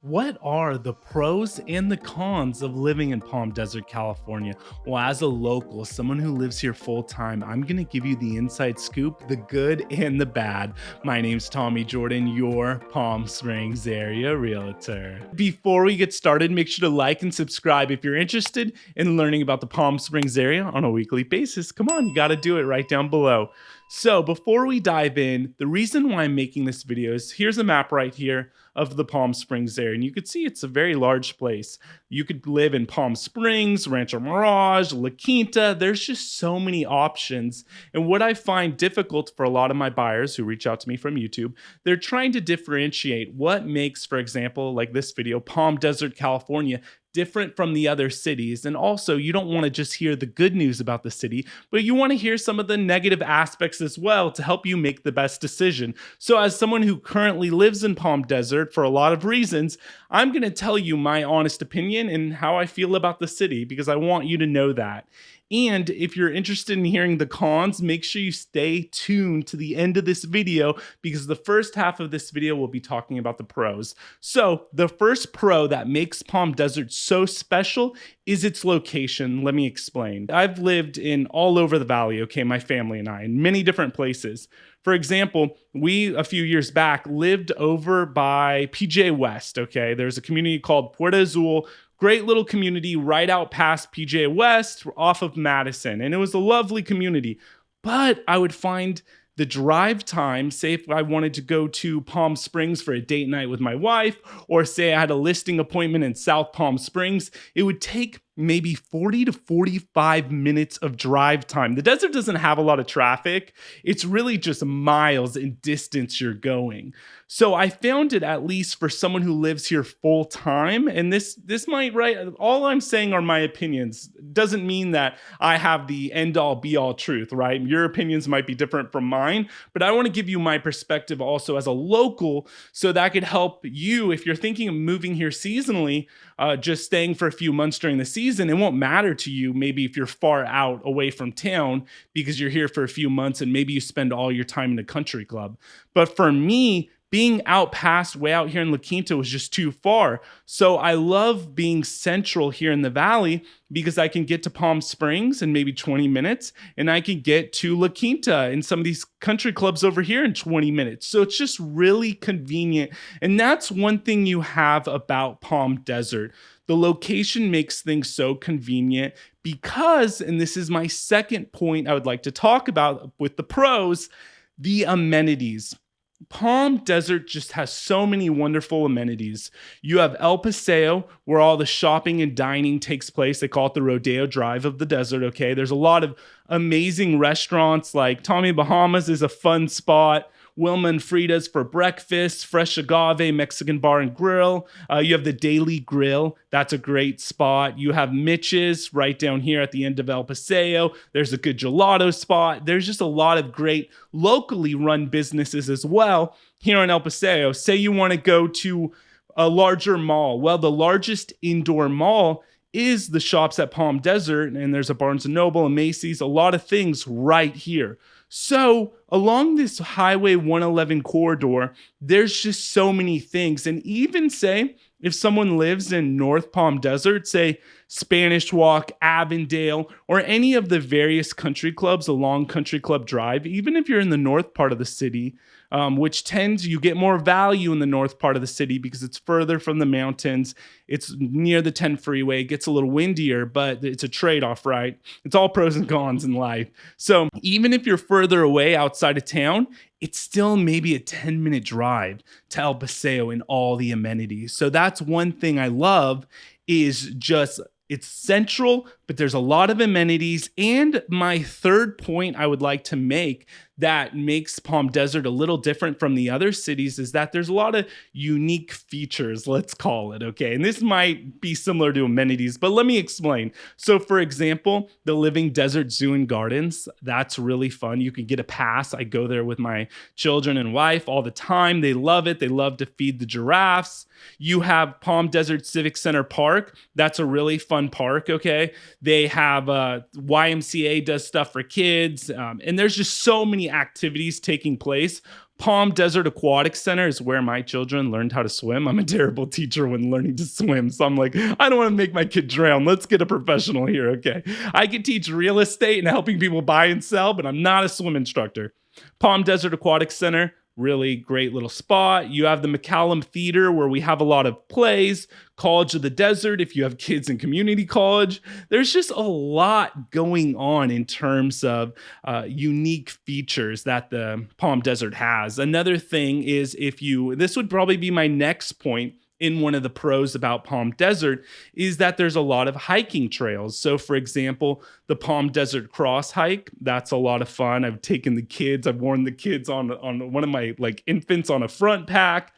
What are the pros and the cons of living in Palm Desert, California? Well, as a local, someone who lives here full time, I'm going to give you the inside scoop, the good and the bad. My name's Tommy Jordan, your Palm Springs area realtor. Before we get started, make sure to like and subscribe if you're interested in learning about the Palm Springs area on a weekly basis. Come on, you got to do it right down below. So before we dive in, the reason why I'm making this video is here's a map right here of the Palm Springs area. And you can see it's a very large place. You could live in Palm Springs, Rancho Mirage, La Quinta. There's just so many options. And what I find difficult for a lot of my buyers who reach out to me from YouTube, they're trying to differentiate what makes, for example, like this video, Palm Desert, California, different from the other cities. And also, you don't want to just hear the good news about the city, but you want to hear some of the negative aspects as well to help you make the best decision. So as someone who currently lives in Palm Desert for a lot of reasons, I'm going to tell you my honest opinion and how I feel about the city because I want you to know that. And if you're interested in hearing the cons, make sure you stay tuned to the end of this video because the first half of this video will be talking about the pros. So the first pro that makes Palm Desert so special is its location. Let me explain. I've lived in all over the valley, okay, my family and I, in many different places. For example, we, a few years back, lived over by PJ West, okay? There's a community called Puerto Azul. Great little community right out past PJ West off of Madison. And it was a lovely community. But I would find the drive time, say if I wanted to go to Palm Springs for a date night with my wife, or say I had a listing appointment in South Palm Springs, it would take maybe 40 to 45 minutes of drive time. The desert doesn't have a lot of traffic. It's really just miles in distance you're going. So I found it, at least for someone who lives here full time, and this might, right, all I'm saying are my opinions. Doesn't mean that I have the end all be all truth, right? Your opinions might be different from mine, but I want to give you my perspective also as a local so that could help you if you're thinking of moving here seasonally, just staying for a few months during the season. It won't matter to you maybe if you're far out away from town because you're here for a few months and maybe you spend all your time in a country club. But for me, being out past way out here in La Quinta was just too far. So I love being central here in the valley because I can get to Palm Springs in maybe 20 minutes and I can get to La Quinta in some of these country clubs over here in 20 minutes. So it's just really convenient. And that's one thing you have about Palm Desert. The location makes things so convenient because, and this is my second point I would like to talk about with the pros, the amenities. Palm Desert just has so many wonderful amenities. You have El Paseo, where all the shopping and dining takes place. They call it the Rodeo Drive of the desert, okay? There's a lot of amazing restaurants, like Tommy Bahama's is a fun spot. Wilma and Frida's for breakfast, Fresh Agave Mexican Bar and Grill. You have the Daily Grill. That's a great spot. You have Mitch's right down here at the end of El Paseo. There's a good gelato spot. There's just a lot of great locally run businesses as well here in El Paseo. Say you want to go to a larger mall. Well, the largest indoor mall is the shops at Palm Desert, and there's a Barnes & Noble, a Macy's, a lot of things right here. So along this Highway 111 corridor, there's just so many things. And even say, if someone lives in North Palm Desert, say Spanish Walk, Avondale, or any of the various country clubs along Country Club Drive, even if you're in the north part of the city, which tends, you get more value in the north part of the city because it's further from the mountains. It's near the 10 freeway. It gets a little windier, but it's a trade-off, right? It's all pros and cons in life. So even if you're further away outside of town, it's still maybe a 10-minute drive to El Paseo and all the amenities. So that's one thing I love is just it's central, but there's a lot of amenities. And my third point I would like to make that makes Palm Desert a little different from the other cities is that there's a lot of unique features, let's call it, okay? And this might be similar to amenities, but let me explain. So for example, the Living Desert Zoo and Gardens, that's really fun. You can get a pass. I go there with my children and wife all the time. They love it. They love to feed the giraffes. You have Palm Desert Civic Center Park. That's a really fun park, okay? They have YMCA does stuff for kids, and there's just so many activities taking place. Palm Desert Aquatic Center is where my children learned how to swim. I'm a terrible teacher when learning to swim. So I'm like, I don't want to make my kid drown. Let's get a professional here. Okay. I can teach real estate and helping people buy and sell, but I'm not a swim instructor. Palm Desert Aquatic Center, really great little spot. You have the McCallum Theater where we have a lot of plays, College of the Desert if you have kids in community college. There's just a lot going on in terms of unique features that the Palm Desert has. Another thing is this would probably be my next point in one of the pros about Palm Desert is that there's a lot of hiking trails. So for example, the Palm Desert Cross hike, that's a lot of fun. I've taken the kids, I've worn the kids on one of my infants on a front pack.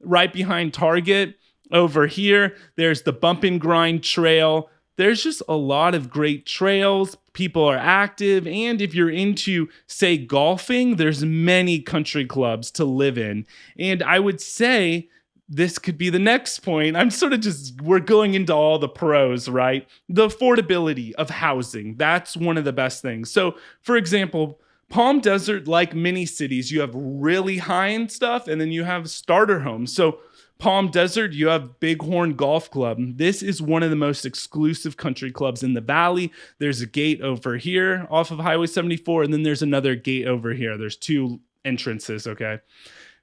Right behind Target over here, there's the Bump and Grind Trail. There's just a lot of great trails. People are active. And if you're into, say, golfing, there's many country clubs to live in. And I would say this could be the next point. We're going into all the pros, right? The affordability of housing. That's one of the best things. So, for example, Palm Desert, like many cities, you have really high-end stuff and then you have starter homes. So, Palm Desert, you have Bighorn Golf Club. This is one of the most exclusive country clubs in the valley. There's a gate over here off of Highway 74, and then there's another gate over here. There's two entrances, okay?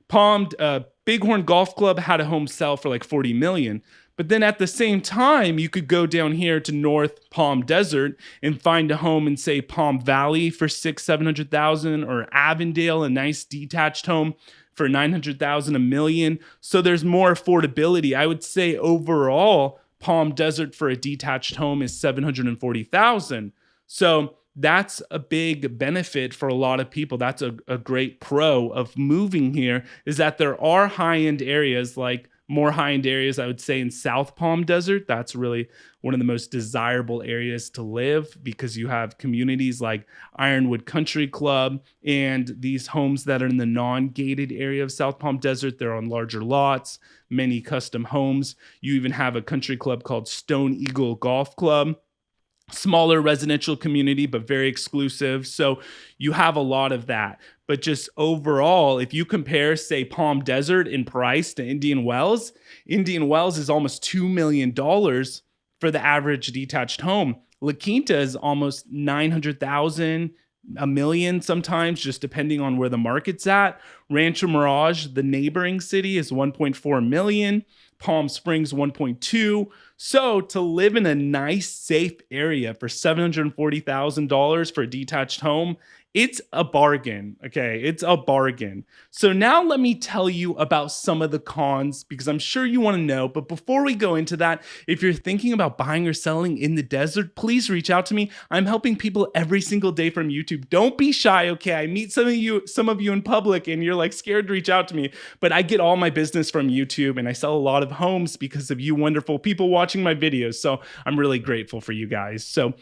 Bighorn Golf Club had a home sell for like $40 million. But then at the same time, you could go down here to North Palm Desert and find a home in, say, Palm Valley for $600,000-$700,000, or Avondale, a nice detached home for $900,000, $1 million. So there's more affordability. I would say overall, Palm Desert for a detached home is $740,000. So that's a big benefit for a lot of people. That's a great pro of moving here, is that there are high-end areas, like more high-end areas, I would say, in South Palm Desert. That's really one of the most desirable areas to live because you have communities like Ironwood Country Club and these homes that are in the non-gated area of South Palm Desert. They're on larger lots, many custom homes. You even have a country club called Stone Eagle Golf Club. Smaller residential community, but very exclusive. So you have a lot of that. But just overall, if you compare, say, Palm Desert in price to Indian Wells is almost $2 million for the average detached home. La Quinta is almost $900,000, $1 million sometimes, just depending on where the market's at. Rancho Mirage, the neighboring city, is $1.4 million. Palm Springs, $1.2. So to live in a nice, safe area for $740,000 for a detached home, it's a bargain, okay? It's a bargain. So now let me tell you about some of the cons, because I'm sure you want to know. But before we go into that, if you're thinking about buying or selling in the desert, please reach out to me. I'm helping people every single day from YouTube. Don't be shy, okay? I meet some of you in public and you're like scared to reach out to me, but I get all my business from YouTube and I sell a lot of homes because of you wonderful people watching my videos. So I'm really grateful for you guys. So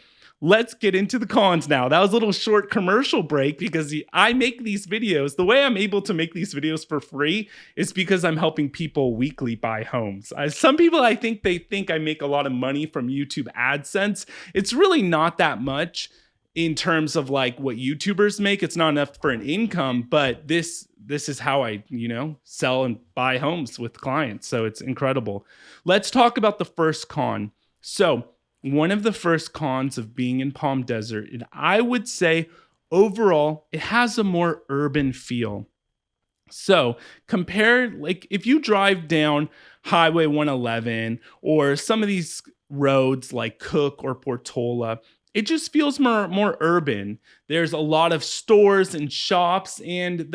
let's get into the cons now. That was a little short commercial break because I make these videos. The way I'm able to make these videos for free is because I'm helping people weekly buy homes. Some people, I think I make a lot of money from YouTube AdSense. It's really not that much in terms of like what YouTubers make. It's not enough for an income, but this is how I, sell and buy homes with clients. So it's incredible. Let's talk about the first con. So one of the first cons of being in Palm Desert, and I would say overall, it has a more urban feel. So compare, like if you drive down Highway 111 or some of these roads like Cook or Portola, it just feels more urban. There's a lot of stores and shops, and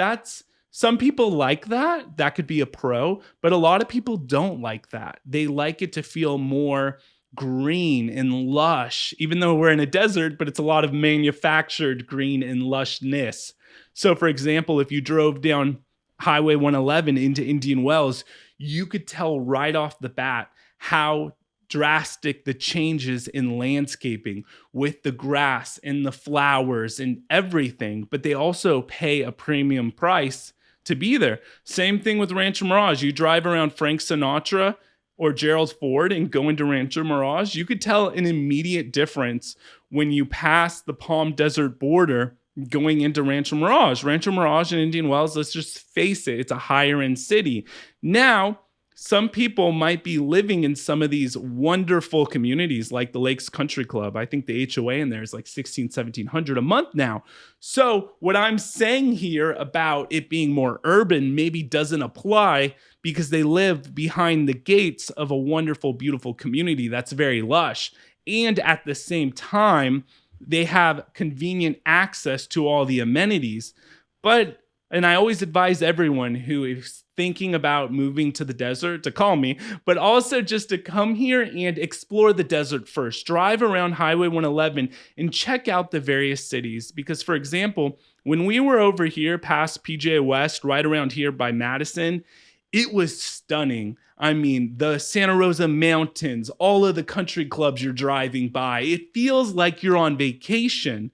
some people like that. That could be a pro, but a lot of people don't like that. They like it to feel more green and lush, even though we're in a desert, but it's a lot of manufactured green and lushness. So for example, if you drove down Highway 111 into Indian Wells, you could tell right off the bat how drastic the changes in landscaping with the grass and the flowers and everything, but they also pay a premium price to be there. Same thing with Rancho Mirage. You drive around Frank Sinatra or Gerald Ford and go into Rancho Mirage, you could tell an immediate difference when you pass the Palm Desert border going into Rancho Mirage. Rancho Mirage and Indian Wells, let's just face it, it's a higher end city. Now, some people might be living in some of these wonderful communities like the Lakes Country Club. I think the HOA in there is like 1700 a month now. So what I'm saying here about it being more urban maybe doesn't apply because they live behind the gates of a wonderful, beautiful community that's very lush. And at the same time, they have convenient access to all the amenities. And I always advise everyone who is thinking about moving to the desert to call me, but also just to come here and explore the desert first. Drive around Highway 111 and check out the various cities. Because, for example, when we were over here past PJ West, right around here by Madison, it was stunning. I mean, the Santa Rosa Mountains, all of the country clubs you're driving by, it feels like you're on vacation.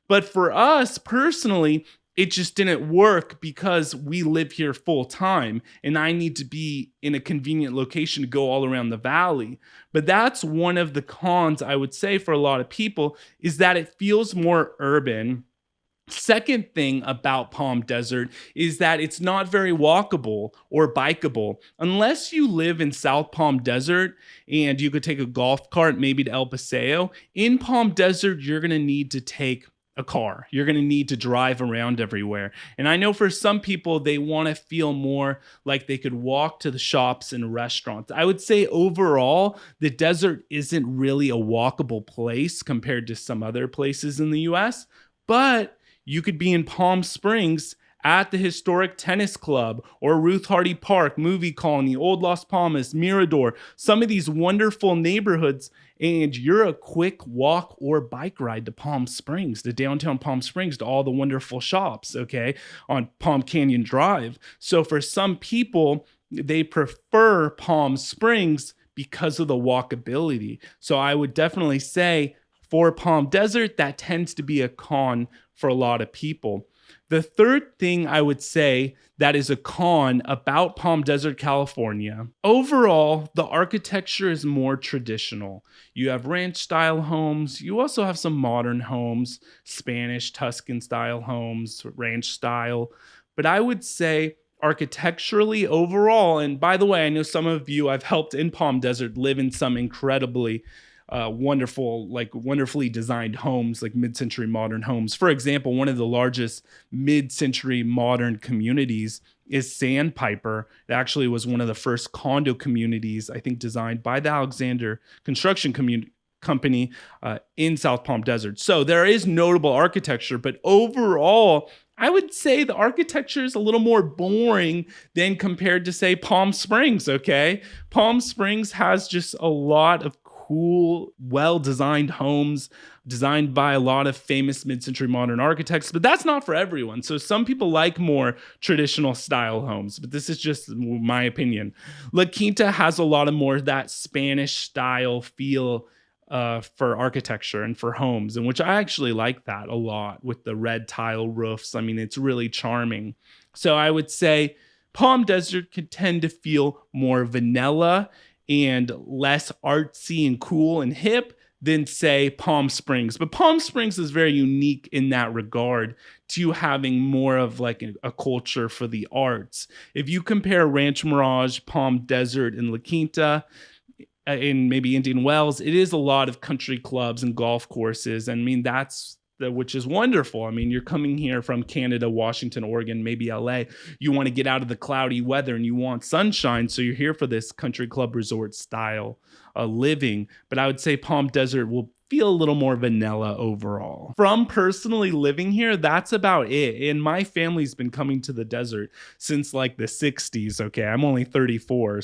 But for us personally, it just didn't work because we live here full time and I need to be in a convenient location to go all around the valley. But that's one of the cons I would say for a lot of people is that it feels more urban. Second thing about Palm Desert is that it's not very walkable or bikeable. Unless you live in South Palm Desert and you could take a golf cart maybe to El Paseo, in Palm Desert, you're going to need to take a car. You're going to need to drive around everywhere. And I know for some people, they want to feel more like they could walk to the shops and restaurants. I would say overall, the desert isn't really a walkable place compared to some other places in the US, but you could be in Palm Springs at the historic tennis club or Ruth Hardy Park, Movie Colony, Old Las Palmas, Mirador, some of these wonderful neighborhoods, and you're a quick walk or bike ride to Palm Springs, to downtown Palm Springs, to all the wonderful shops, okay, on Palm Canyon Drive. So for some people, they prefer Palm Springs because of the walkability. So I would definitely say for Palm Desert, that tends to be a con for a lot of people. The third thing I would say that is a con about Palm Desert, California, overall, the architecture is more traditional. You have ranch style homes. You also have some modern homes, Spanish, Tuscan style homes, ranch style. But I would say architecturally overall, and by the way, I know some of you I've helped in Palm Desert live in some incredibly wonderfully designed homes, like mid-century modern homes. For example, one of the largest mid-century modern communities is Sandpiper. It actually was one of the first condo communities, I think, designed by the Alexander Construction Company in South Palm Desert. So there is notable architecture, but overall, I would say the architecture is a little more boring than compared to, say, Palm Springs, okay? Palm Springs has just a lot of cool, well-designed homes designed by a lot of famous mid-century modern architects, but that's not for everyone. So some people like more traditional style homes, but this is just my opinion. La Quinta has a lot of more that Spanish style feel for architecture and for homes, and which I actually like that a lot with the red tile roofs. I mean, it's really charming. So I would say Palm Desert could tend to feel more vanilla and less artsy and cool and hip than, say, Palm Springs. But Palm Springs is very unique in that regard to having more of like a culture for the arts. If you compare Ranch Mirage, Palm Desert, and La Quinta, in maybe Indian Wells, it is a lot of country clubs and golf courses. I mean, which is wonderful. I mean, you're coming here from Canada, Washington, Oregon, maybe LA. You want to get out of the cloudy weather and you want sunshine. So you're here for this country club resort style living. But I would say Palm Desert will feel a little more vanilla overall. From personally living here, that's about it. And my family's been coming to the desert since like the 60s. Okay, I'm only 34.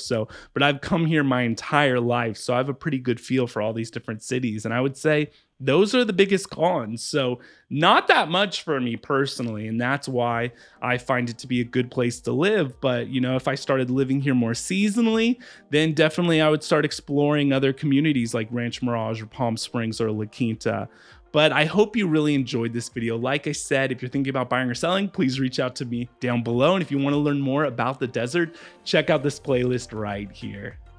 But I've come here my entire life. So I have a pretty good feel for all these different cities. And I would say those are the biggest cons. So not that much for me personally. And that's why I find it to be a good place to live. But, you know, if I started living here more seasonally, then definitely I would start exploring other communities like Ranch Mirage or Palm Springs or La Quinta. But I hope you really enjoyed this video. Like I said, if you're thinking about buying or selling, please reach out to me down below. And if you want to learn more about the desert, check out this playlist right here.